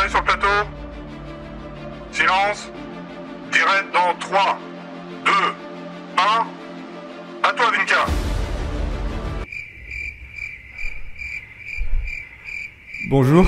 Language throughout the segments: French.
sur le plateau. Silence. Direct dans 3, 2, 1. À toi, Vinka. Bonjour.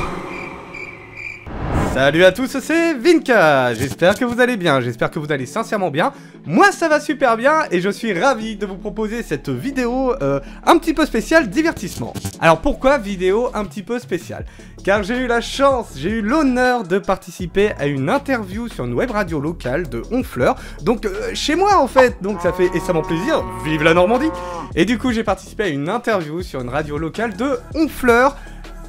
Salut à tous, c'est Vinka. J'espère que vous allez bien, j'espère que vous allez sincèrement bien. Moi ça va super bien et je suis ravi de vous proposer cette vidéo un petit peu spéciale divertissement. Alors pourquoi vidéo un petit peu spéciale? Car j'ai eu la chance, j'ai eu l'honneur de participer à une interview sur une web radio locale de Honfleur. Donc chez moi en fait, donc ça fait extrêmement plaisir, vive la Normandie. Et du coup j'ai participé à une interview sur une radio locale de Honfleur.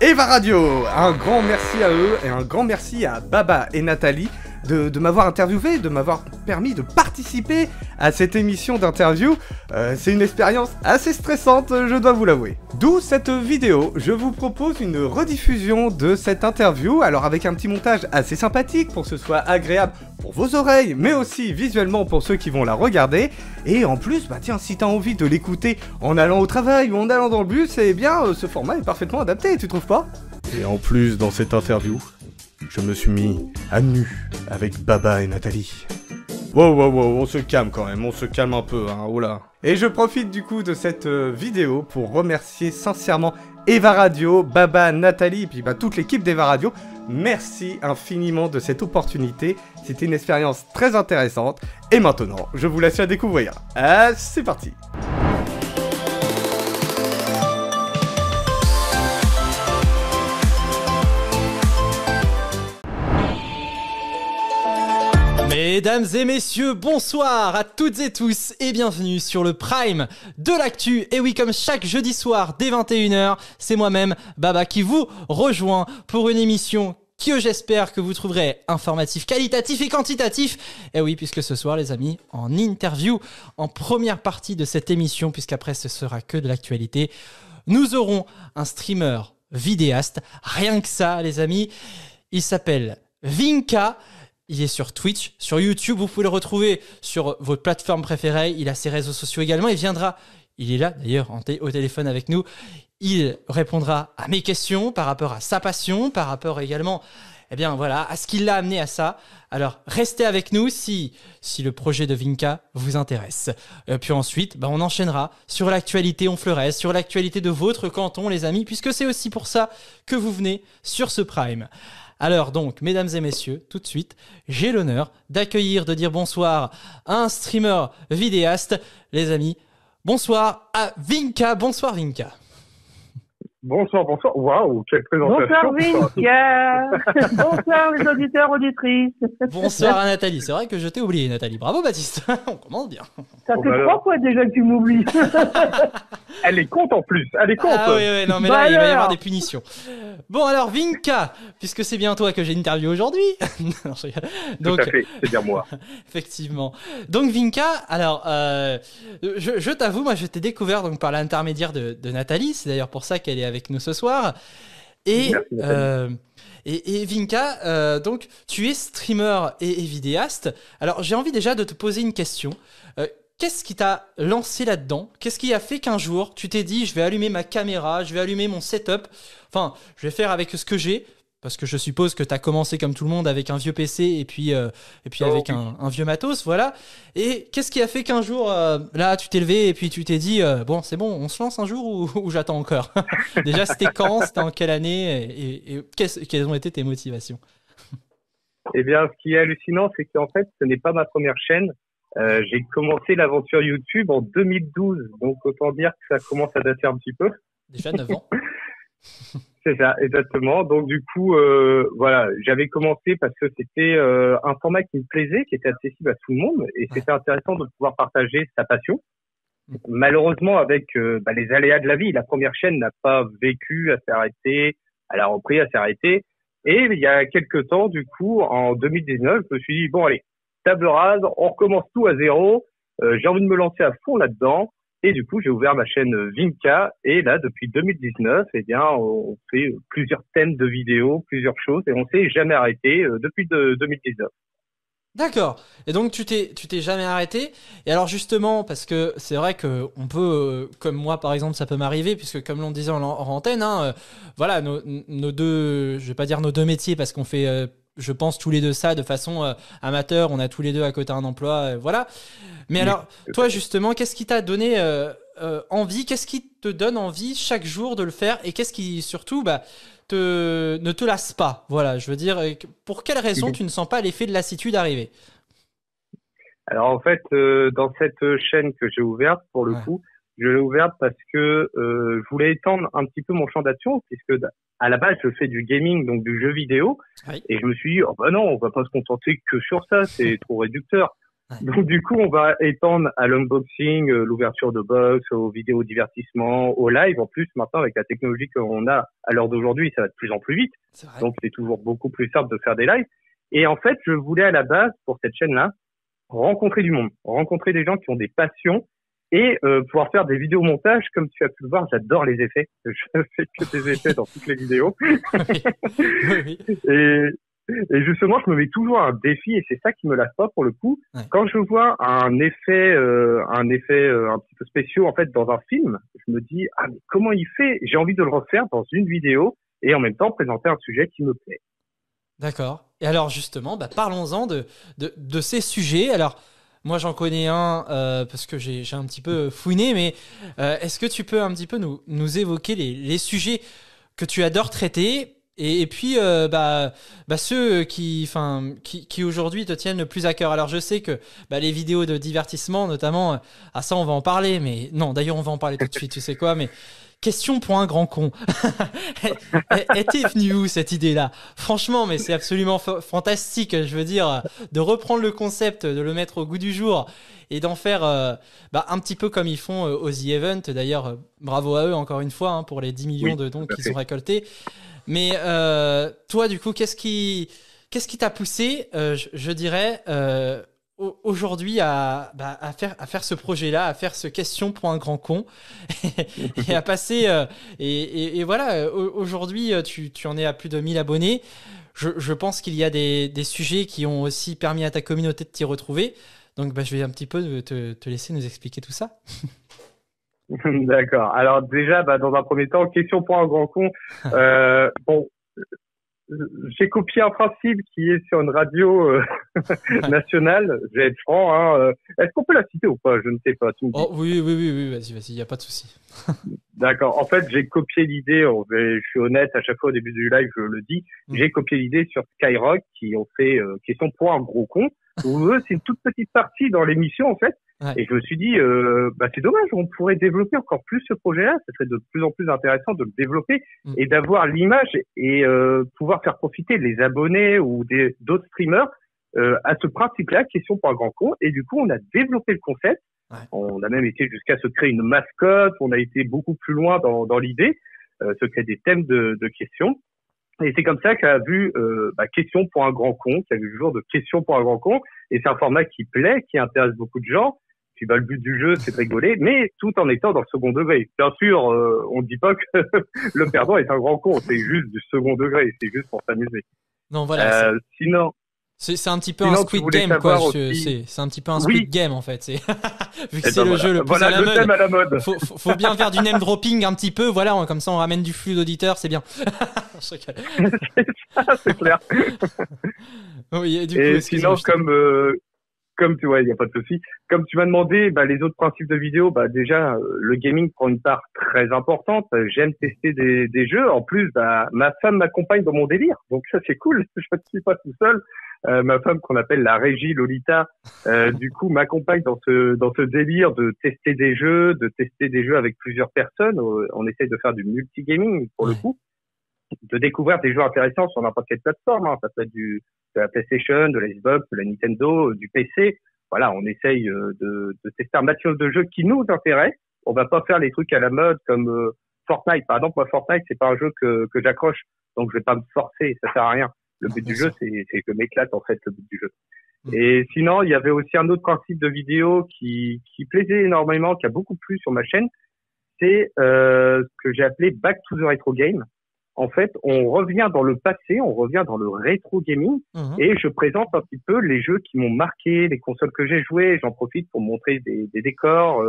Eva Radio, un grand merci à eux et un grand merci à Baba et Nathalie de m'avoir interviewé, de m'avoir permis de participer à cette émission d'interview. C'est une expérience assez stressante, je dois vous l'avouer. D'où cette vidéo, je vous propose une rediffusion de cette interview, alors avec un petit montage assez sympathique pour que ce soit agréable pour vos oreilles, mais aussi visuellement pour ceux qui vont la regarder. Et en plus, bah tiens, si t'as envie de l'écouter en allant au travail ou en allant dans le bus, eh bien, ce format est parfaitement adapté, tu trouves pas? Et en plus, dans cette interview, je me suis mis à nu avec Baba et Nathalie. Wow, on se calme quand même, on se calme un peu, hein, oh là. Et je profite du coup de cette vidéo pour remercier sincèrement Eva Radio, Baba, Nathalie, et puis bah, toute l'équipe d'Eva Radio. Merci infiniment de cette opportunité, c'était une expérience très intéressante. Et maintenant, je vous laisse la découvrir. C'est parti. Mesdames et messieurs, bonsoir à toutes et tous et bienvenue sur le Prime de l'actu. Et oui, comme chaque jeudi soir dès 21h, c'est moi-même, Baba, qui vous rejoint pour une émission que j'espère que vous trouverez informatif, qualitatif et quantitatif. Et oui, puisque ce soir, les amis, en interview, en première partie de cette émission, puisqu'après ce sera que de l'actualité, nous aurons un streamer vidéaste, rien que ça, les amis. Il s'appelle Vinka. Il est sur Twitch, sur YouTube, vous pouvez le retrouver sur votre plateforme préférée. Il a ses réseaux sociaux également. Il est là d'ailleurs au téléphone avec nous. Il répondra à mes questions par rapport à sa passion, par rapport également à ce qui l'a amené à ça. Alors restez avec nous si le projet de Vinka vous intéresse. Puis ensuite, on enchaînera sur l'actualité honfleuraise, sur l'actualité de votre canton, les amis, puisque c'est aussi pour ça que vous venez sur ce Prime. Alors donc, mesdames et messieurs, tout de suite, j'ai l'honneur d'accueillir, de dire bonsoir à un streamer vidéaste. Les amis, bonsoir à Vinka. Bonsoir Vinka. Bonsoir. Waouh, quelle présentation. Bonsoir Vinka. Bonsoir les auditeurs, auditrices. Bonsoir à Nathalie. C'est vrai que je t'ai oublié, Nathalie. Bravo Baptiste. On commence bien. Ça fait 3 fois déjà que tu m'oublies. Elle est compte en plus. Elle est compte. Ah oui, non mais là, il va y avoir des punitions. Bon alors Vinka, puisque c'est bien toi que j'ai interviewé aujourd'hui. Donc, tout à fait, c'est bien moi. Effectivement. Donc Vinka, alors je t'avoue, moi je t'ai découvert donc par l'intermédiaire de Nathalie. C'est d'ailleurs pour ça qu'elle est avec nous ce soir. Et Vinka, donc tu es streamer et vidéaste. Alors j'ai envie déjà de te poser une question. Qu'est-ce qui t'a lancé là-dedans? Qu'est-ce qui a fait qu'un jour tu t'es dit je vais allumer ma caméra, je vais allumer mon setup, enfin je vais faire avec ce que j'ai, parce que je suppose que tu as commencé comme tout le monde avec un vieux PC et puis avec un vieux matos, voilà. Et qu'est-ce qui a fait qu'un jour là tu t'es levé et puis tu t'es dit bon c'est bon, on se lance un jour ou j'attends encore? Déjà c'était quand, c'était en quelle année et quelles ont été tes motivations? Eh bien, ce qui est hallucinant, c'est qu'en fait, ce n'est pas ma première chaîne. J'ai commencé l'aventure YouTube en 2012, donc autant dire que ça commence à dater un petit peu. Déjà 9 ans. C'est ça, exactement. Donc du coup, j'avais commencé parce que c'était un format qui me plaisait, qui était accessible à tout le monde, et c'était intéressant de pouvoir partager sa passion. Malheureusement, avec les aléas de la vie, la première chaîne n'a pas vécu, elle s'est arrêtée, elle a repris, elle s'est arrêtée. Et il y a quelques temps, du coup, en 2019, je me suis dit bon allez, table rase, on recommence tout à zéro. J'ai envie de me lancer à fond là-dedans. Et du coup, j'ai ouvert ma chaîne Vinka. Et là, depuis 2019, on fait plusieurs thèmes de vidéos, plusieurs choses. Et on s'est jamais arrêté depuis 2019. D'accord. Et donc tu t'es jamais arrêté. Et alors justement, parce que c'est vrai que on peut, comme moi par exemple, ça peut m'arriver, puisque comme l'on disait en antenne, hein, voilà, nos deux, je vais pas dire nos deux métiers, parce qu'on fait, je pense tous les deux ça de façon amateur. On a tous les deux à côté un emploi, voilà. Mais Oui, alors, toi justement, qu'est-ce qui t'a donné envie? Qu'est-ce qui te donne envie chaque jour de le faire? Et qu'est-ce qui surtout, bah, ne te lasse pas? Voilà, je veux dire, pour quelle raison tu ne sens pas l'effet de lassitude arriver? Alors en fait, dans cette chaîne que j'ai ouverte, pour le Ouais. coup, je l'ai ouverte parce que je voulais étendre un petit peu mon champ d'action, puisque à la base je fais du gaming, donc du jeu vidéo, Oui. et je me suis dit oh bah non, on va pas se contenter que sur ça, c'est trop réducteur. Ouais. Donc du coup, on va étendre à l'unboxing, l'ouverture de box, aux vidéos divertissement, au live. En plus, maintenant avec la technologie qu'on a à l'heure d'aujourd'hui, ça va de plus en plus vite, C'est vrai. donc c'est toujours beaucoup plus simple de faire des lives. Et en fait, je voulais à la base pour cette chaîne-là rencontrer du monde, rencontrer des gens qui ont des passions et pouvoir faire des vidéos montages comme tu as pu le voir. J'adore les effets. Je fais que des effets dans toutes les vidéos. Oui, oui, oui. Et justement, je me mets toujours un défi et c'est ça qui me lasse pas pour le coup. Ouais. Quand je vois un effet un petit peu spécial en fait dans un film, je me dis ah mais comment il fait? J'ai envie de le refaire dans une vidéo et en même temps présenter un sujet qui me plaît. D'accord. Et alors justement, bah, parlons-en de ces sujets. Alors, moi j'en connais un parce que j'ai un petit peu fouiné, mais est-ce que tu peux un petit peu nous évoquer les sujets que tu adores traiter et puis ceux qui aujourd'hui te tiennent le plus à cœur. Alors je sais que bah, les vidéos de divertissement notamment, ah ça on va en parler, mais non d'ailleurs on va en parler tout de suite, tu sais quoi, mais question pour un grand con. Était venue où cette idée-là? Franchement, mais c'est absolument fantastique. Je veux dire, de reprendre le concept, de le mettre au goût du jour et d'en faire un petit peu comme ils font aux The Event. D'ailleurs, bravo à eux encore une fois hein, pour les 10 millions Oui, de dons tout à qu'ils fait. ont récoltés. Mais toi, du coup, qu'est-ce qui t'a poussé, je dirais, aujourd'hui à faire ce projet-là, à faire ce question pour un grand con et à passer et voilà, aujourd'hui tu en es à plus de 1000 abonnés. Je pense qu'il y a des sujets qui ont aussi permis à ta communauté de t'y retrouver. Donc bah, je vais un petit peu te laisser nous expliquer tout ça. D'accord. Alors déjà, dans un premier temps, question pour un grand con. Bon, j'ai copié un principe qui est sur une radio nationale. Je vais être franc. Hein. Est-ce qu'on peut la citer ou pas? Je ne sais pas. Tu me dis. Oh oui, vas-y, y a pas de souci. D'accord. En fait, j'ai copié l'idée. Je suis honnête. À chaque fois au début du live, je le dis. J'ai copié l'idée sur Skyrock qui ont fait question pour un gros con. Où eux, c'est une toute petite partie dans l'émission en fait. Ouais. Et je me suis dit, c'est dommage, on pourrait développer encore plus ce projet-là. Ce serait de plus en plus intéressant de le développer et d'avoir l'image et pouvoir faire profiter les abonnés ou d'autres streamers à ce principe-là, question pour un grand con. Et du coup, on a développé le concept. Ouais. On a même été jusqu'à se créer une mascotte. On a été beaucoup plus loin dans l'idée, se créer des thèmes de questions. Et c'est comme ça qu'a vu question pour un grand con, qui a vu le jour de question pour un grand con. Et c'est un format qui plaît, qui intéresse beaucoup de gens. Puis le but du jeu, c'est de rigoler, mais tout en étant dans le second degré. Bien sûr, on ne dit pas que le perdant est un grand con, c'est juste du second degré, c'est juste pour s'amuser. Non, voilà. Sinon, c'est un petit peu un Squid Game, quoi. C'est un petit peu un Squid Game, en fait. Vu que c'est le jeu le plus à la mode. Faut bien faire du name dropping un petit peu, voilà, comme ça on ramène du flux d'auditeurs, c'est bien. C'est ça, c'est clair. Oui, et du coup, sinon, comme tu vois, il n'y a pas de souci. Comme tu m'as demandé, les autres principes de vidéo, déjà, le gaming prend une part très importante. J'aime tester des jeux. En plus, ma femme m'accompagne dans mon délire. Donc ça, c'est cool. Je ne suis pas tout seul. Ma femme, qu'on appelle la régie Lolita, du coup, m'accompagne dans ce délire de tester des jeux, avec plusieurs personnes. On essaye de faire du multigaming, pour le coup. De découvrir des jeux intéressants sur n'importe quelle plateforme. Hein. Ça peut être de la PlayStation, de la Xbox, de la Nintendo, du PC. Voilà, on essaye de tester un maximum de jeux qui nous intéressent. On va pas faire les trucs à la mode comme Fortnite. Par exemple, moi, Fortnite, c'est pas un jeu que j'accroche. Donc, je vais pas me forcer, ça sert à rien. Le but du jeu, c'est que m'éclate, en fait, le but du jeu. Et sinon, il y avait aussi un autre principe de vidéo qui plaisait énormément, qui a beaucoup plu sur ma chaîne. C'est ce que j'ai appelé Back to the Retro Game. en fait, on revient dans le passé, on revient dans le rétro gaming, et je présente un petit peu les jeux qui m'ont marqué, les consoles que j'ai jouées. J'en profite pour montrer des décors,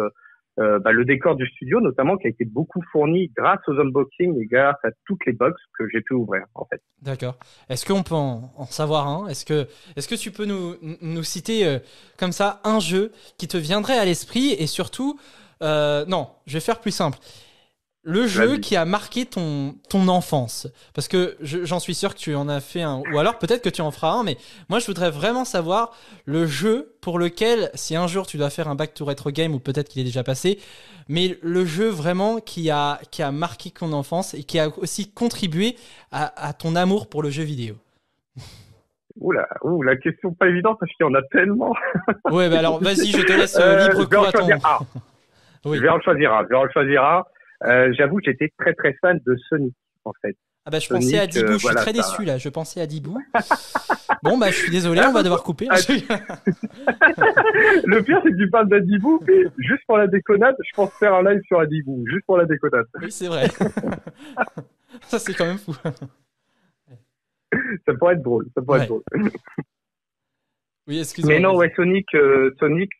le décor du studio notamment, qui a été beaucoup fourni grâce aux unboxings et grâce à toutes les box que j'ai pu ouvrir, en fait. D'accord. Est-ce qu'on peut en savoir un? Est-ce que tu peux nous citer comme ça un jeu qui te viendrait à l'esprit, et surtout, non, je vais faire plus simple. Le jeu qui a marqué ton enfance. Parce que j'en suis sûr que tu en as fait un. Ou alors peut-être que tu en feras un. Mais moi, je voudrais vraiment savoir le jeu pour lequel, si un jour tu dois faire un back to retro game, ou peut-être qu'il est déjà passé, mais le jeu vraiment qui a marqué ton enfance et qui a aussi contribué à ton amour pour le jeu vidéo. La question pas évidente parce qu'il y en a tellement. Ouais, bah alors vas-y, je te laisse libre cours à ton. Oui. Je vais en choisir un. J'avoue que j'étais très très fan de Sonic, en fait. Ah bah je pensais à Dibou, je suis très déçu là, je pensais à Dibou. Bon bah je suis désolé, on va devoir couper. Le pire c'est que tu parles d'Adibou, mais juste pour la déconnade, je pense faire un live sur Adibou, juste pour la déconnade. Oui c'est vrai. Ça c'est quand même fou. Ça pourrait être drôle, être drôle. Oui, excuse-moi. Mais non, ouais, Sonic,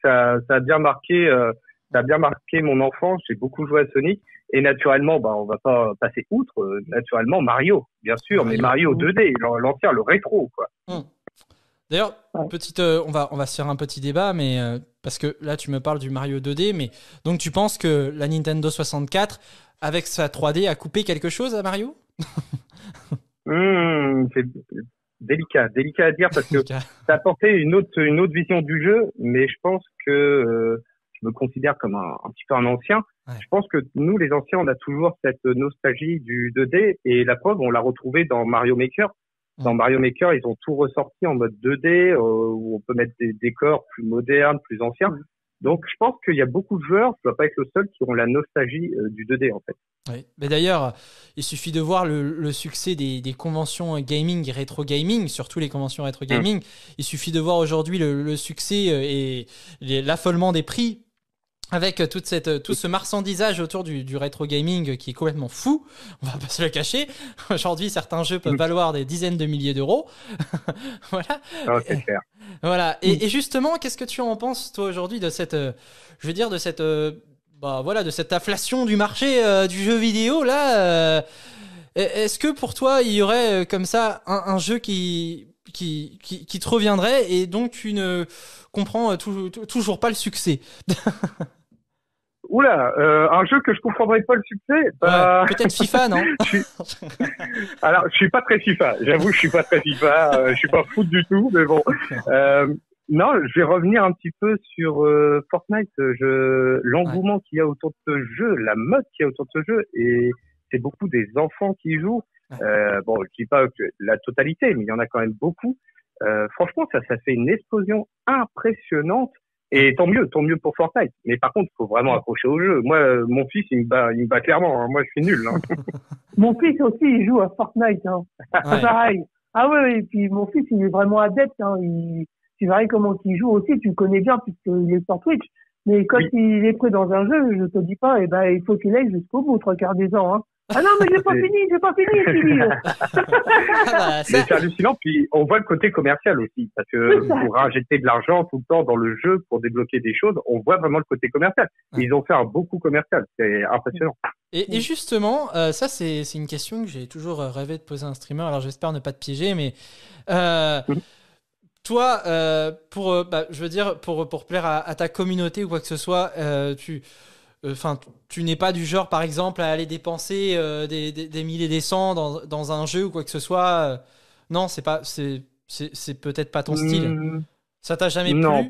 ça a bien marqué. Ça a bien marqué mon enfance. J'ai beaucoup joué à Sonic. Et naturellement, on va pas passer outre. Naturellement, Mario, bien sûr, mais Mario 2D, l'ancien, le rétro, quoi. D'ailleurs, petite, on va se faire un petit débat, mais parce que là, tu me parles du Mario 2D, mais donc tu penses que la Nintendo 64, avec sa 3D, a coupé quelque chose à Mario? C'est délicat à dire parce que ça apportait une autre vision du jeu, mais je pense que je me considère comme un petit peu un ancien. Ouais. Je pense que nous, les anciens, on a toujours cette nostalgie du 2D, et la preuve, on l'a retrouvé dans Mario Maker. Dans Mario Maker, ils ont tout ressorti en mode 2D, où on peut mettre des décors plus modernes, plus anciens. Donc, je pense qu'il y a beaucoup de joueurs, je ne dois pas être le seul, qui ont la nostalgie du 2D, en fait. Oui. Mais d'ailleurs, il suffit de voir le succès des conventions gaming, rétro gaming, surtout les conventions rétro gaming. Il suffit de voir aujourd'hui le succès et l'affolement des prix, avec tout ce marchandisage autour du rétro gaming qui est complètement fou, on va pas se le cacher. Aujourd'hui, certains jeux peuvent valoir des dizaines de milliers d'euros. Voilà. Oh, c'est clair. Voilà. Et justement, qu'est-ce que tu en penses, toi, aujourd'hui, de cette, de cette inflation du marché du jeu vidéo, là? Est-ce que pour toi, il y aurait comme ça un jeu qui te reviendrait, et donc tu ne comprends toujours pas le succès? Un jeu que je comprendrais pas le succès, peut-être FIFA, non? Alors, je suis pas très FIFA. J'avoue, je suis pas très FIFA. Je suis pas foot du tout, mais bon. Non, je vais revenir un petit peu sur Fortnite. L'engouement qu'il y a autour de ce jeu, la mode qu'il y a autour de ce jeu, et c'est beaucoup des enfants qui y jouent. Je dis pas que la totalité, mais il y en a quand même beaucoup. Franchement, ça fait une explosion impressionnante. Et tant mieux pour Fortnite. Mais par contre, il faut vraiment accrocher au jeu. Moi, mon fils, il me bat clairement. Hein. Moi, je suis nul. Hein. Mon fils aussi, il joue à Fortnite. Hein. C'est pareil. Ah ouais, et puis mon fils, il est vraiment adepte. Hein. Tu verrais comment il joue aussi. Tu le connais bien puisqu'il est sur Twitch. Mais quand il est pris dans un jeu, je te dis pas, il faut qu'il aille jusqu'au bout, 3/4 des ans. Hein. Ah non, mais j'ai pas fini, Philippe. Mais c'est hallucinant. Puis on voit le côté commercial aussi, parce que pour injecter de l'argent tout le temps dans le jeu pour débloquer des choses, on voit vraiment le côté commercial. Ils ont fait un beaucoup commercial, c'est impressionnant. Et justement, ça c'est une question que j'ai toujours rêvé de poser à un streamer. Alors j'espère ne pas te piéger, mais toi, pour plaire à ta communauté ou quoi que ce soit, tu n'es pas du genre, par exemple, à aller dépenser des milliers et des cents dans un jeu ou quoi que ce soit. Non, c'est peut-être pas ton style. Ça t'a jamais plu? Non,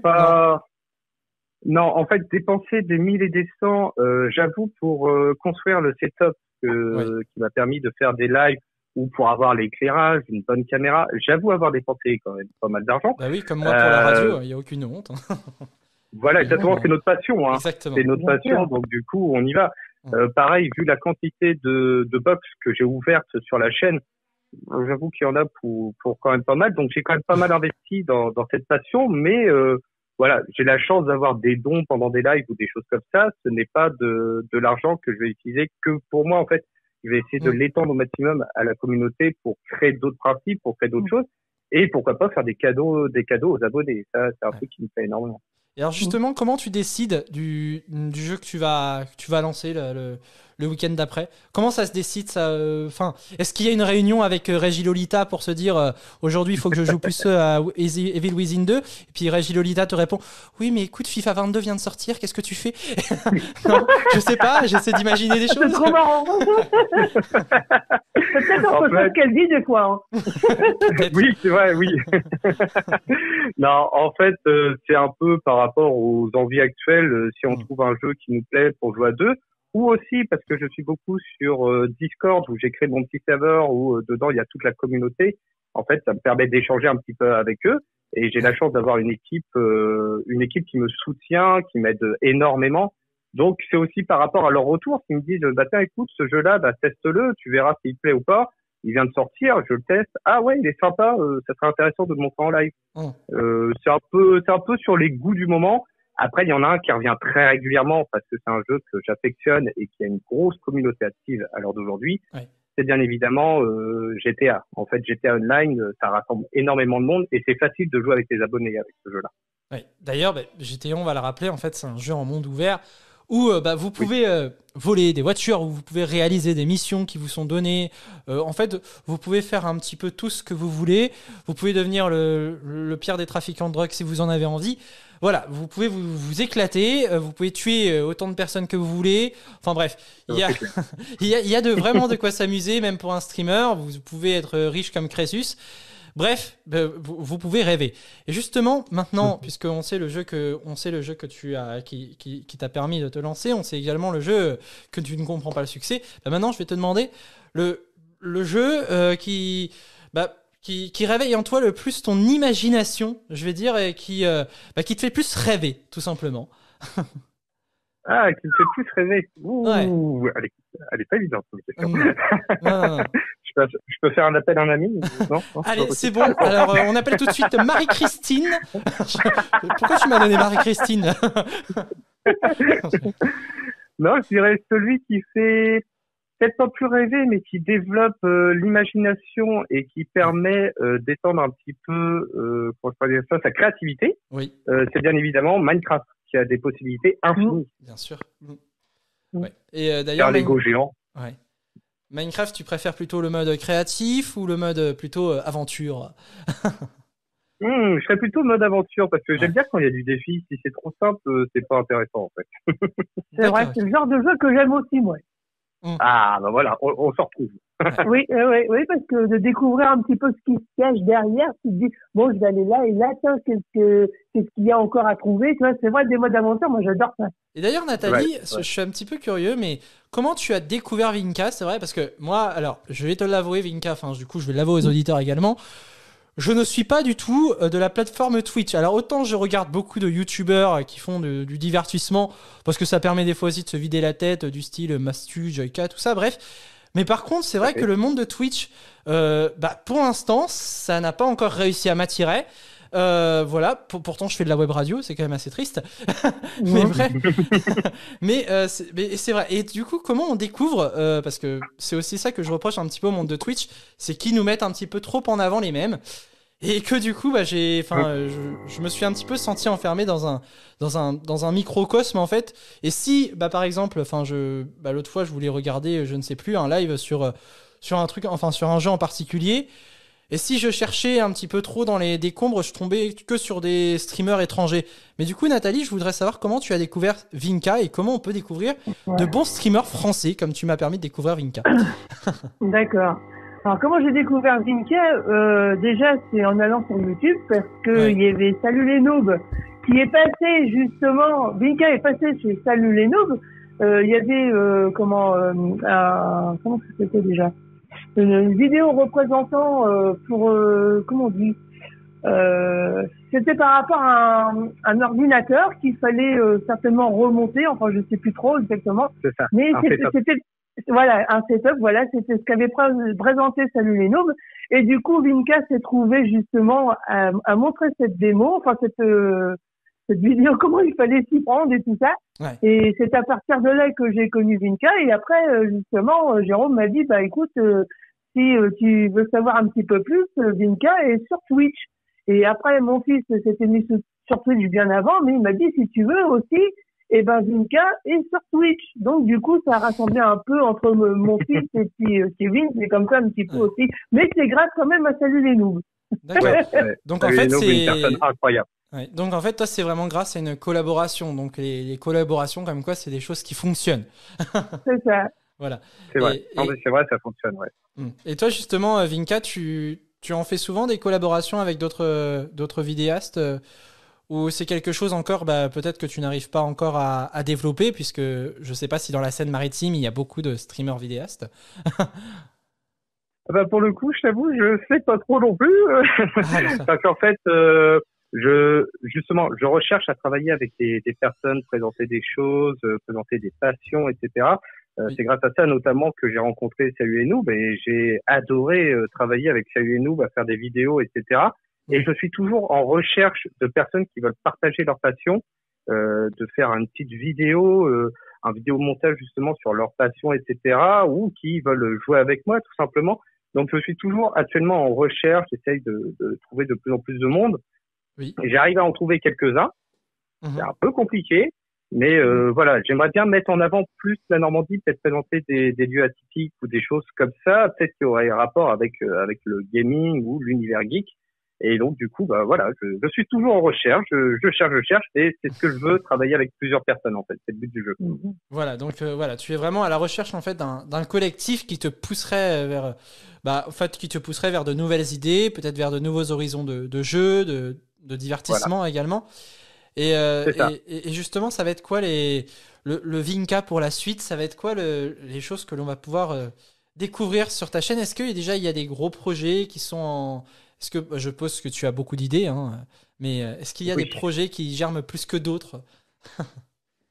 Non, en fait, dépenser des 1000 et des 100, j'avoue, pour construire le setup qui m'a permis de faire des lives, ou pour avoir l'éclairage, une bonne caméra, j'avoue avoir dépensé quand même pas mal d'argent. Bah oui, comme moi pour la radio, il n'y a aucune honte. Voilà, exactement, c'est notre passion. Hein. Exactement. C'est notre passion, donc du coup, on y va. Pareil, vu la quantité de box que j'ai ouvertes sur la chaîne, j'avoue qu'il y en a pour quand même pas mal. Donc j'ai quand même pas mal investi dans cette passion, mais voilà, j'ai la chance d'avoir des dons pendant des lives ou des choses comme ça. Ce n'est pas de l'argent que je vais utiliser que pour moi, en fait. qui va essayer de l'étendre au maximum à la communauté pour créer d'autres principes, pour créer d'autres choses, et pourquoi pas faire des cadeaux aux abonnés. Ça, c'est un truc qui me plaît énormément. Et alors justement, comment tu décides du jeu que tu vas lancer le week-end d'après? Comment ça se décide ça Enfin, est-ce qu'il y a une réunion avec Régis Lolita pour se dire aujourd'hui il faut que je joue plus à Evil Within 2 et puis Régis Lolita te répond oui mais écoute FIFA 22 vient de sortir, qu'est-ce que tu fais? Non, je sais pas, j'essaie d'imaginer des choses. C'est trop marrant. Peut-être on peut faire ce qu'elle dit des fois. Hein. Oui, c'est vrai, oui. Non, en fait, c'est un peu par rapport aux envies actuelles. Si on trouve un jeu qui nous plaît pour jouer à deux, ou aussi parce que je suis beaucoup sur Discord où j'ai créé mon petit serveur où dedans il y a toute la communauté. En fait, ça me permet d'échanger un petit peu avec eux et j'ai la chance d'avoir une équipe qui me soutient, qui m'aide énormément. Donc c'est aussi par rapport à leur retour qu'ils me disent bah tiens écoute ce jeu-là bah teste-le, tu verras s'il te plaît ou pas. Il vient de sortir, je le teste. Ah ouais, il est sympa, ça serait intéressant de le montrer en live. C'est un peu sur les goûts du moment. Après, il y en a un qui revient très régulièrement parce que c'est un jeu que j'affectionne et qui a une grosse communauté active à l'heure d'aujourd'hui. Ouais. C'est bien évidemment GTA. En fait, GTA Online, ça rassemble énormément de monde et c'est facile de jouer avec les abonnés avec ce jeu-là. Ouais. D'ailleurs, GTA, on va le rappeler, en fait, c'est un jeu en monde ouvert où vous pouvez voler des voitures, où vous pouvez réaliser des missions qui vous sont données. En fait, vous pouvez faire un petit peu tout ce que vous voulez. Vous pouvez devenir le pire des trafiquants de drogue si vous en avez envie. Voilà, vous pouvez vous éclater, vous pouvez tuer autant de personnes que vous voulez. Enfin bref, il y a vraiment de quoi s'amuser, même pour un streamer. Vous pouvez être riche comme Crésus. Bref, vous pouvez rêver. Et justement, maintenant, puisqu'on sait le jeu que tu as, qui t'a permis de te lancer, on sait également le jeu que tu ne comprends pas le succès. Maintenant, je vais te demander le jeu qui réveille en toi le plus ton imagination, je vais dire, et qui te fait plus rêver, tout simplement. Ah, qui me fait plus rêver. Ouh, ouais. Elle est pas évidente, cette question. Non. Je peux faire un appel à un ami? Non, allez, c'est bon. Alors, on appelle tout de suite Marie-Christine. Pourquoi tu m'as donné Marie-Christine? Non, je dirais celui qui fait peut-être pas plus rêver, mais qui développe l'imagination et qui permet d'étendre un petit peu sa créativité. Oui. C'est bien évidemment Minecraft, qui a des possibilités infinies. Bien sûr. Ouais. Et d'ailleurs, Lego géant. Ouais. Minecraft, tu préfères plutôt le mode créatif ou le mode plutôt aventure? Je serais plutôt mode aventure parce que j'aime bien quand il y a du défi. Si c'est trop simple, c'est pas intéressant en fait. C'est vrai, c'est le genre de jeu que j'aime aussi, moi. Ah, ben voilà, on se retrouve. Oui, parce que de découvrir un petit peu ce qui se cache derrière, tu te dis, bon, je vais aller là et là, tiens, qu'est-ce qu'il y a encore à trouver? Tu vois, c'est vrai, des modes d'aventure, moi, j'adore ça. Et d'ailleurs, Nathalie, je suis un petit peu curieux, mais comment tu as découvert Vinka? C'est vrai, parce que moi, alors, je vais te l'avouer, Vinka, enfin, du coup, je vais l'avouer aux auditeurs également. Je ne suis pas du tout de la plateforme Twitch. Alors autant je regarde beaucoup de youtubeurs qui font du divertissement parce que ça permet des fois aussi de se vider la tête, du style Mastu, Joyka, tout ça, bref. Mais par contre, c'est vrai que le monde de Twitch, pour l'instant, ça n'a pas encore réussi à m'attirer. Voilà, pourtant je fais de la web radio, c'est quand même assez triste. Mais bref, mais c'est vrai. Et du coup, comment on découvre parce que c'est aussi ça que je reproche un petit peu au monde de Twitch, c'est qu'ils nous mettent un petit peu trop en avant les mêmes. Et que du coup, je me suis un petit peu senti enfermé dans un microcosme en fait. Et si, par exemple, l'autre fois, je voulais regarder, je ne sais plus, un live sur un truc, enfin sur un jeu en particulier. Et si je cherchais un petit peu trop dans les décombres, je tombais que sur des streamers étrangers. Mais du coup, Nathalie, je voudrais savoir comment tu as découvert Vinka et comment on peut découvrir de bons streamers français, comme tu m'as permis de découvrir Vinka. D'accord. Alors, comment j'ai découvert Vinka? Déjà, c'est en allant sur YouTube, parce que il y avait Salut les Noobs, qui est passé justement, Vinka est passé chez Salut les Noobs. Il y avait, comment c'était déjà? Une vidéo représentant comment on dit, c'était par rapport à un ordinateur qu'il fallait certainement remonter, enfin je sais plus trop exactement. C'est ça. Mais c'était voilà, un setup, voilà, c'était ce qu'avait présenté Salut les Noobs. Et du coup, Vinka s'est trouvé justement à montrer cette démo, enfin cette vidéo, comment il fallait s'y prendre et tout ça. Ouais. Et c'est à partir de là que j'ai connu Vinka. Et après, justement, Jérôme m'a dit, bah écoute, si tu veux savoir un petit peu plus, Vinka est sur Twitch. Et après, mon fils s'était mis sur Twitch bien avant, mais il m'a dit, si tu veux aussi, et ben Vinka est sur Twitch. Donc du coup, ça a rassemblé un peu entre mon fils et puis Kevin, c'est comme ça un petit peu aussi. Mais c'est grâce quand même à Salut les Noobs. D'accord. Donc en fait, c'est une personne incroyable. Ouais. Donc en fait, toi, c'est vraiment grâce à une collaboration. Donc les collaborations, comme quoi, c'est des choses qui fonctionnent. C'est ça. Voilà. C'est vrai. Non, mais c'est vrai, ça fonctionne, ouais. Et toi, justement, Vinka, tu en fais souvent des collaborations avec d'autres vidéastes ou c'est quelque chose encore, peut-être que tu n'arrives pas encore à développer, puisque je sais pas si dans la scène maritime, il y a beaucoup de streamers vidéastes. Pour le coup, je t'avoue, je sais pas trop non plus. Parce qu'en fait, je recherche à travailler avec des personnes, présenter des choses, présenter des passions, etc. Oui. C'est grâce à ça notamment que j'ai rencontré Salut et Noob et j'ai adoré travailler avec Salut et Noob à faire des vidéos, etc. Et je suis toujours en recherche de personnes qui veulent partager leur passion, de faire une petite vidéo, un vidéomontage justement sur leur passion, etc. ou qui veulent jouer avec moi tout simplement. Donc je suis toujours actuellement en recherche, j'essaye de trouver de plus en plus de monde. Oui. Et j'arrive à en trouver quelques-uns. C'est un peu compliqué, mais voilà, j'aimerais bien mettre en avant plus la Normandie, peut-être présenter des lieux atypiques ou des choses comme ça, peut-être qui auraient rapport avec le gaming ou l'univers geek. Et donc du coup, voilà, je suis toujours en recherche, je cherche, et c'est ce que je veux, travailler avec plusieurs personnes en fait, c'est le but du jeu. Voilà, donc voilà, tu es vraiment à la recherche en fait d'un collectif qui te pousserait vers, en fait, qui te pousserait vers de nouvelles idées, peut-être vers de nouveaux horizons de jeux, de divertissement également. Et justement, ça va être quoi le Vinka pour la suite? Ça va être quoi les choses que l'on va pouvoir découvrir sur ta chaîne? Est-ce que déjà il y a des gros projets qui sont en... Est-ce que je suppose que tu as beaucoup d'idées, hein, mais est-ce qu'il y a des projets qui germent plus que d'autres?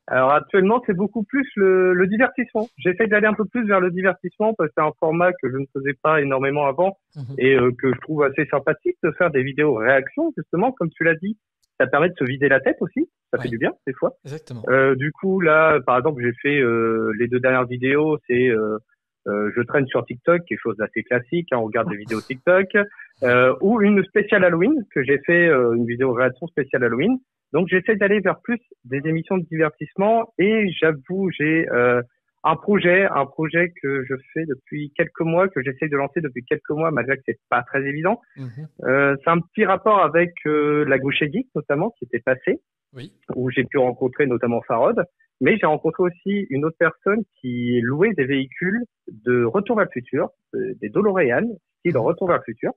Alors actuellement, c'est beaucoup plus le divertissement. J'essaie d'aller un peu plus vers le divertissement parce que c'est un format que je ne faisais pas énormément avant et que je trouve assez sympathique de faire des vidéos réactions, justement, comme tu l'as dit. Ça permet de se vider la tête aussi. Ça fait du bien, des fois. Exactement. Du coup, là, par exemple, j'ai fait les 2 dernières vidéos, c'est je traîne sur TikTok, quelque chose d'assez classique, hein, on regarde des vidéos TikTok, ou une spéciale Halloween, que j'ai fait une vidéo réaction spéciale Halloween. Donc j'essaie d'aller vers plus des émissions de divertissement et j'avoue, j'ai un projet que je fais depuis quelques mois, que j'essaie de lancer depuis quelques mois, malgré que c'est pas très évident. C'est un petit rapport avec la Gauche Geek, notamment, qui était passé, où j'ai pu rencontrer notamment Farod. Mais j'ai rencontré aussi une autre personne qui louait des véhicules de Retour vers le futur, des DeLorean, style Retour vers le futur.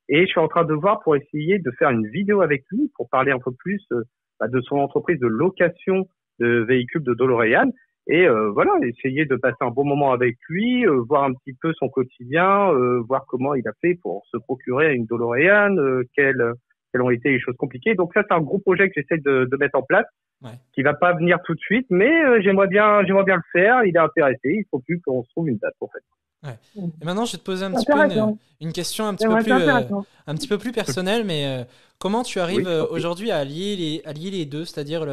Et je suis en train de voir pour essayer de faire une vidéo avec lui pour parler un peu plus de son entreprise de location de véhicules de DeLorean. Et voilà, essayer de passer un bon moment avec lui, voir un petit peu son quotidien, voir comment il a fait pour se procurer une DeLorean, quelles ont été les choses compliquées. Donc ça, c'est un gros projet que j'essaie de mettre en place. Qui va pas venir tout de suite, mais j'aimerais bien le faire. Il est intéressé. Il faut plus qu'on se trouve une date pour faire. Et maintenant, je vais te poser un petit peu une question un petit peu plus personnelle, mais comment tu arrives aujourd'hui à lier les deux, c'est-à-dire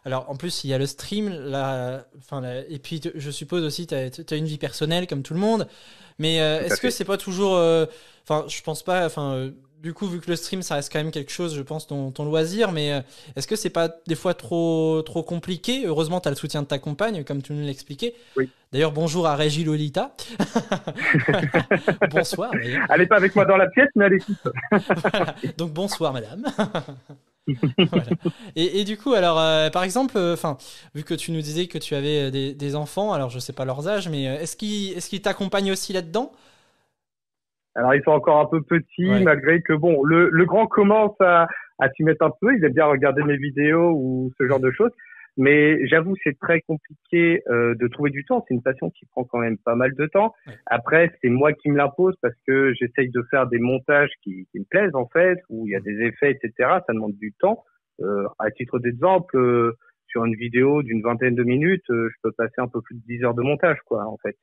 alors en plus il y a le stream, et puis je suppose aussi tu as une vie personnelle comme tout le monde, mais est-ce que c'est pas toujours, je pense pas, du coup, vu que le stream, ça reste quand même quelque chose, je pense, ton loisir, mais est-ce que c'est pas des fois trop compliqué? Heureusement, tu as le soutien de ta compagne, comme tu nous l'expliquais. Oui. D'ailleurs, bonjour à Régie Lolita. Bonsoir. D'ailleurs. Elle n'est pas avec moi dans la pièce, mais elle écoute. Voilà. Donc, bonsoir, madame. Voilà. Et du coup, alors, par exemple, vu que tu nous disais que tu avais des enfants, alors je sais pas leurs âges, mais est-ce qu'ils t'accompagnent aussi là-dedans? Alors, ils sont encore un peu petits, malgré que, bon, le grand commence à s'y mettre un peu. Il aime bien regarder mes vidéos ou ce genre de choses. Mais j'avoue, c'est très compliqué de trouver du temps. C'est une passion qui prend quand même pas mal de temps. Après, c'est moi qui me l'impose parce que j'essaye de faire des montages qui me plaisent, en fait, où il y a des effets, etc. Ça demande du temps. À titre d'exemple, sur une vidéo d'une 20aine de minutes, je peux passer un peu plus de 10 heures de montage, quoi, en fait.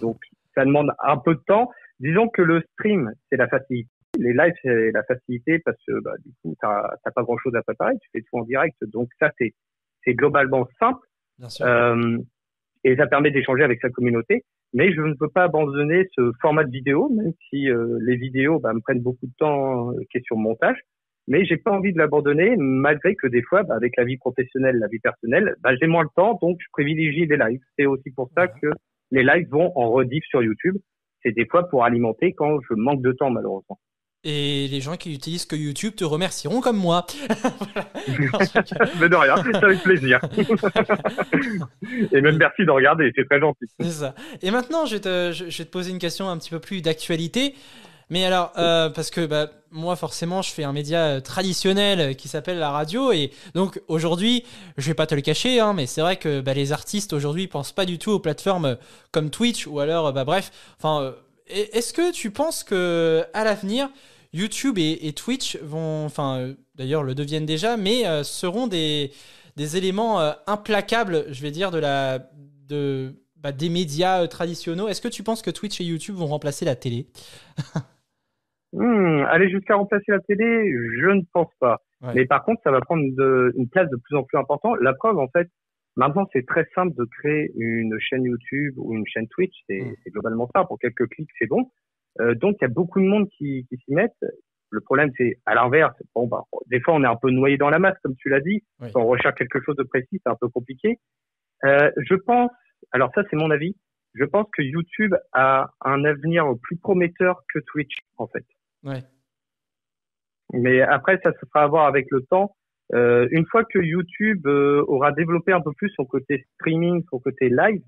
Donc, ça demande un peu de temps. Disons que le stream, c'est la facilité. Les lives, c'est la facilité parce que du coup, t'as pas grand-chose à préparer, tu fais tout en direct. Donc ça, c'est globalement simple. Bien sûr. Et ça permet d'échanger avec sa communauté. Mais je ne peux pas abandonner ce format de vidéo, même si les vidéos me prennent beaucoup de temps, question montage. Mais j'ai pas envie de l'abandonner, malgré que des fois, avec la vie professionnelle, la vie personnelle, j'ai moins le temps, donc je privilégie les lives. C'est aussi pour ça que les lives vont en rediff sur YouTube. C'est des fois pour alimenter quand je manque de temps, malheureusement. Et les gens qui utilisent que YouTube te remercieront comme moi. Mais de rien, c'est avec plaisir. Et même merci de regarder, c'est très gentil. C'est ça. Et maintenant, je vais te poser une question un petit peu plus d'actualité. Mais alors, parce que moi, forcément, je fais un média traditionnel qui s'appelle la radio. Et donc, aujourd'hui, je vais pas te le cacher, hein, mais c'est vrai que les artistes, aujourd'hui, pensent pas du tout aux plateformes comme Twitch ou alors, bref. Enfin, est-ce que tu penses que à l'avenir, YouTube et Twitch vont, d'ailleurs le deviennent déjà, mais seront des éléments implacables, je vais dire, des médias traditionnels. Est-ce que tu penses que Twitch et YouTube vont remplacer la télé? Aller jusqu'à remplacer la télé, je ne pense pas. Ouais. Mais par contre, ça va prendre une place de plus en plus importante. La preuve, en fait, maintenant, c'est très simple de créer une chaîne YouTube ou une chaîne Twitch. C'est globalement ça. Pour quelques clics, c'est bon. Donc, il y a beaucoup de monde qui s'y mettent. Le problème, c'est à l'inverse. Des fois, on est un peu noyé dans la masse, comme tu l'as dit. Oui. Quand on recherche quelque chose de précis, c'est un peu compliqué. Je pense, alors ça, c'est mon avis. Je pense que YouTube a un avenir plus prometteur que Twitch, en fait. Ouais. Mais après, ça se fera avoir avec le temps. Une fois que YouTube aura développé un peu plus son côté streaming, son côté live,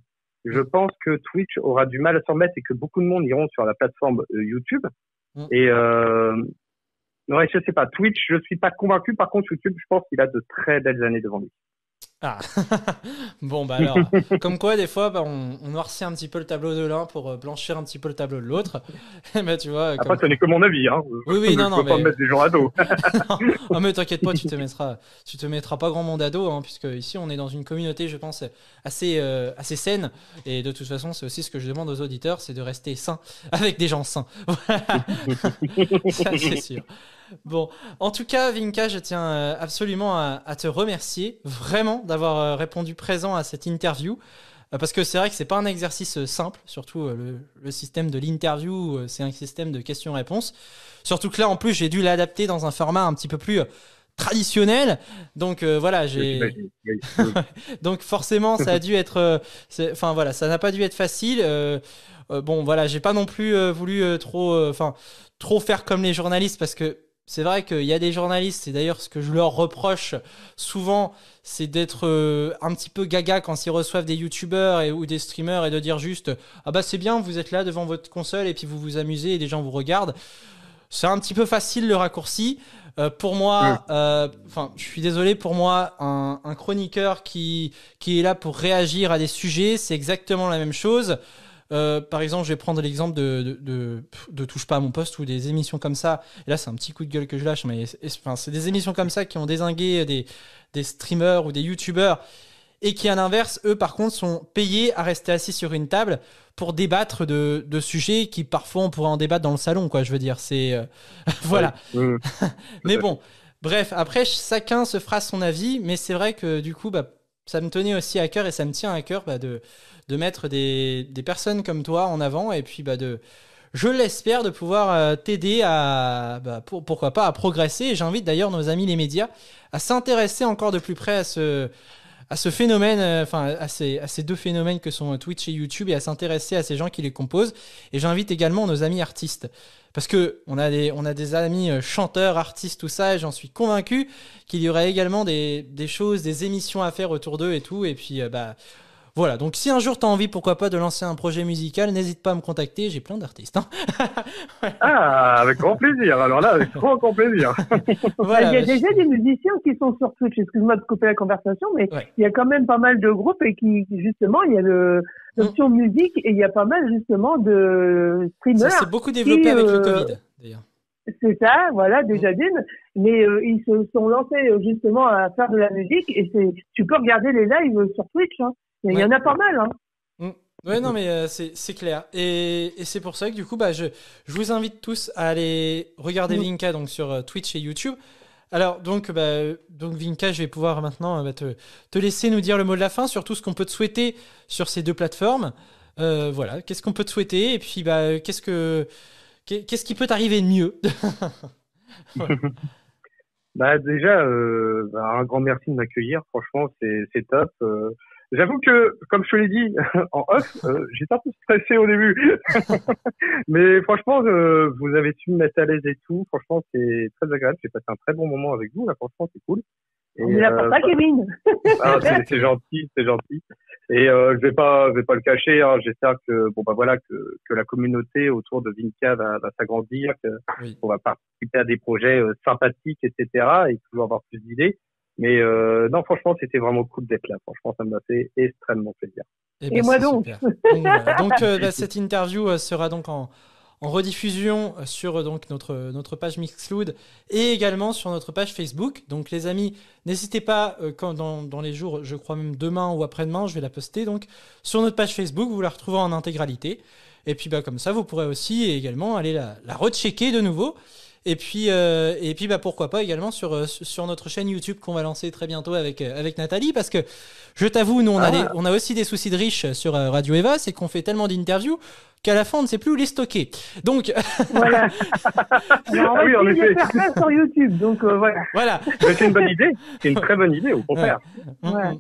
je pense que Twitch aura du mal à s'en remettre et que beaucoup de monde iront sur la plateforme YouTube. Et ouais, je sais pas. Twitch, je suis pas convaincu. Par contre, YouTube, je pense qu'il a de très belles années devant lui. Ah, bon, alors, comme quoi, des fois, on noircit un petit peu le tableau de l'un pour blanchir un petit peu le tableau de l'autre. Tu vois. Après, ce n'est que mon avis, hein. Oui, non, je peux pas me mettre des gens à dos. Non, mais t'inquiète pas, tu te mettras pas grand monde à dos, hein, puisque ici, on est dans une communauté, je pense, assez saine. Et de toute façon, c'est aussi ce que je demande aux auditeurs, c'est de rester sains avec des gens sains. Ça, c'est sûr. Bon, en tout cas, Vinka, je tiens absolument à te remercier vraiment d'avoir répondu présent à cette interview, parce que c'est vrai que c'est pas un exercice simple, surtout le système de l'interview, c'est un système de questions-réponses. Surtout que là, en plus, j'ai dû l'adapter dans un format un petit peu plus traditionnel, donc voilà, donc forcément, ça a dû être, ça n'a pas dû être facile. Bon, voilà, j'ai pas non plus voulu trop faire comme les journalistes, parce que c'est vrai qu'il y a des journalistes, et d'ailleurs ce que je leur reproche souvent, c'est d'être un petit peu gaga quand ils reçoivent des youtubeurs ou des streamers et de dire juste « Ah bah c'est bien, vous êtes là devant votre console et puis vous vous amusez et des gens vous regardent ». C'est un petit peu facile le raccourci. Pour moi, je suis désolé, pour moi, un chroniqueur qui est là pour réagir à des sujets, c'est exactement la même chose. Par exemple, je vais prendre l'exemple de Touche pas à mon poste ou des émissions comme ça. Et là, c'est un petit coup de gueule que je lâche, mais c'est des émissions comme ça qui ont dézingué des streamers ou des youtubeurs et qui, à l'inverse, eux, par contre, sont payés à rester assis sur une table pour débattre de sujets qui, parfois, on pourrait en débattre dans le salon, quoi. Je veux dire, c'est voilà. Mais bon, bref. Après, chacun se fera son avis, mais c'est vrai que du coup, ça me tenait aussi à cœur et ça me tient à cœur de mettre des personnes comme toi en avant et puis je l'espère, de pouvoir t'aider à pourquoi pas à progresser. Et j'invite d'ailleurs nos amis les médias à s'intéresser encore de plus près à ce phénomène, à ces deux phénomènes que sont Twitch et YouTube, et à s'intéresser à ces gens qui les composent. Et j'invite également nos amis artistes, parce que on a des amis chanteurs, artistes, tout ça, et j'en suis convaincu qu'il y aurait également des choses, des émissions à faire autour d'eux et tout. Et puis voilà, donc si un jour tu as envie, pourquoi pas, de lancer un projet musical, n'hésite pas à me contacter, j'ai plein d'artistes. Hein. Ouais. Ah, avec grand plaisir, alors là, avec grand plaisir. Voilà, il y a déjà des musiciens qui sont sur Twitch, excuse-moi de couper la conversation, mais il y a quand même pas mal de groupes et qui, justement, il y a l'option musique et il y a pas mal, justement, de streamers. Ça s'est beaucoup développé avec le Covid, d'ailleurs. C'est ça, voilà, déjà d'une. Mais ils se sont lancés, justement, à faire de la musique et tu peux regarder les lives sur Twitch, hein. Il y en a pas mal, hein. Ouais, non, mais c'est clair. Et c'est pour ça que du coup, je vous invite tous à aller regarder Vinka donc, sur Twitch et YouTube. Alors, donc Vinka, je vais pouvoir maintenant te laisser nous dire le mot de la fin, surtout ce qu'on peut te souhaiter sur ces deux plateformes. Voilà, qu'est-ce qu'on peut te souhaiter et puis qu'est-ce qui peut t'arriver de mieux? Déjà, un grand merci de m'accueillir. Franchement, c'est top. J'avoue que, comme je te l'ai dit en off, j'étais un peu stressé au début. Mais franchement, vous avez su me mettre à l'aise et tout. Franchement, c'est très agréable. J'ai passé un très bon moment avec vous. Là, franchement, c'est cool. On est là pour ça, Kevin. C'est gentil, c'est gentil. Et je vais pas le cacher. Hein. J'espère que que la communauté autour de Vinka va s'agrandir, qu'on va participer à des projets sympathiques, etc. Et toujours avoir plus d'idées. Mais non, franchement, c'était vraiment cool d'être là. Franchement, ça m'a fait extrêmement plaisir. Et moi donc. Donc cette interview sera donc en rediffusion sur donc notre page Mixcloud et également sur notre page Facebook. Donc les amis, n'hésitez pas quand dans les jours, je crois même demain ou après-demain, je vais la poster donc sur notre page Facebook. Vous la retrouvez en intégralité. Et puis comme ça, vous pourrez aussi également aller la rechecker de nouveau. Et puis pourquoi pas également sur notre chaîne YouTube qu'on va lancer très bientôt avec Nathalie, parce que je t'avoue, nous on a aussi des soucis de riches sur Radio Eva, c'est qu'on fait tellement d'interviews qu'à la fin on ne sait plus où les stocker. Donc voilà. Alors, on va essayer de faire ça sur YouTube. Donc voilà. Voilà. C'est une bonne idée. C'est une très bonne idée au contraire. Ouais.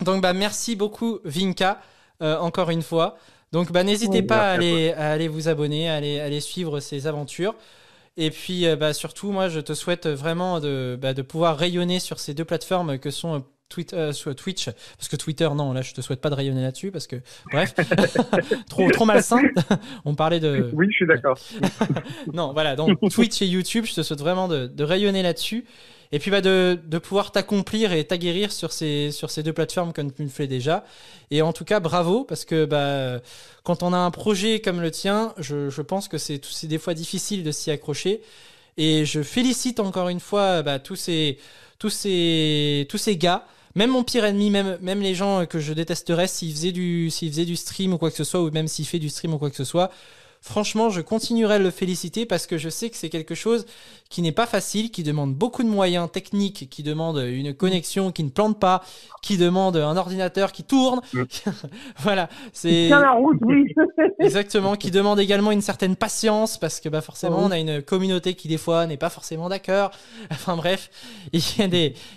Donc merci beaucoup Vinka encore une fois. Donc n'hésitez pas à aller vous abonner, à aller suivre ces aventures. Et puis surtout, moi, je te souhaite vraiment de pouvoir rayonner sur ces deux plateformes que sont sur Twitch, parce que Twitter, non, là, je te souhaite pas de rayonner là-dessus, parce que, bref, trop malsain. On parlait de... Oui, je suis d'accord. Non, voilà, donc Twitch et YouTube, je te souhaite vraiment de rayonner là-dessus. Et puis de pouvoir t'accomplir et t'aguerrir sur ces deux plateformes comme tu le fais déjà. Et en tout cas, bravo, parce que quand on a un projet comme le tien, je pense que c'est des fois difficile de s'y accrocher. Et je félicite encore une fois tous ces gars, même mon pire ennemi, même les gens que je détesterais s'ils faisaient du stream ou quoi que ce soit, ou même s'il fait du stream ou quoi que ce soit. Franchement, je continuerai à le féliciter parce que je sais que c'est quelque chose qui n'est pas facile, qui demande beaucoup de moyens techniques, qui demande une connexion qui ne plante pas, qui demande un ordinateur qui tourne. Voilà, c'est tient la route, oui. Exactement, qui demande également une certaine patience parce que forcément on a une communauté qui des fois n'est pas forcément d'accord. Enfin bref, il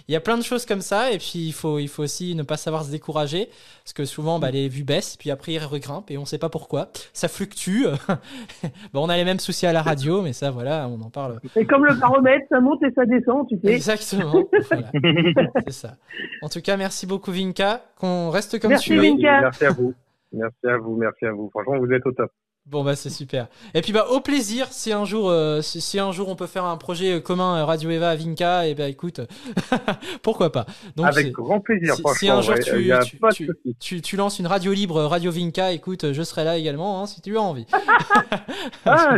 y a plein de choses comme ça et puis il faut aussi ne pas savoir se décourager parce que souvent les vues baissent puis après ils regrimpent et on sait pas pourquoi. Ça fluctue. On a les mêmes soucis à la radio, mais ça, voilà, on en parle. Et comme le baromètre, ça monte et ça descend, tu sais. Exactement. Voilà. C'est ça. En tout cas, merci beaucoup, Vinka. Qu'on reste comme merci, tu es. Vinka. Merci à vous. Merci à vous. Franchement, vous êtes au top. Bon, c'est super. Et puis, au plaisir, si un jour on peut faire un projet commun Radio Eva à Vinka, et écoute, pourquoi pas. Donc, avec grand plaisir, franchement. Si un jour tu lances une radio libre, Radio Vinka, écoute, je serai là également, si tu as envie.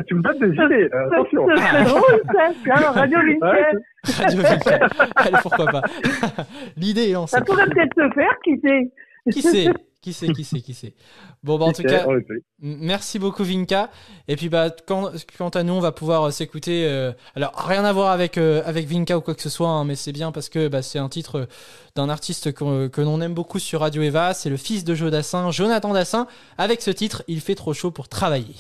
Tu me donnes des idées, attention. C'est drôle, ça, Radio Vinka. Radio Vinka. Allez, pourquoi pas. L'idée est lancée. Ça pourrait peut-être se faire, qui sait. Qui sait. Bon, en tout cas, merci beaucoup Vinka. Et puis quant à nous, on va pouvoir s'écouter. Alors rien à voir avec Vinka ou quoi que ce soit, mais c'est bien parce que c'est un titre d'un artiste que l'on aime beaucoup sur Radio Eva. C'est le fils de Joe Dassin, Jonathan Dassin, avec ce titre, Il fait trop chaud pour travailler.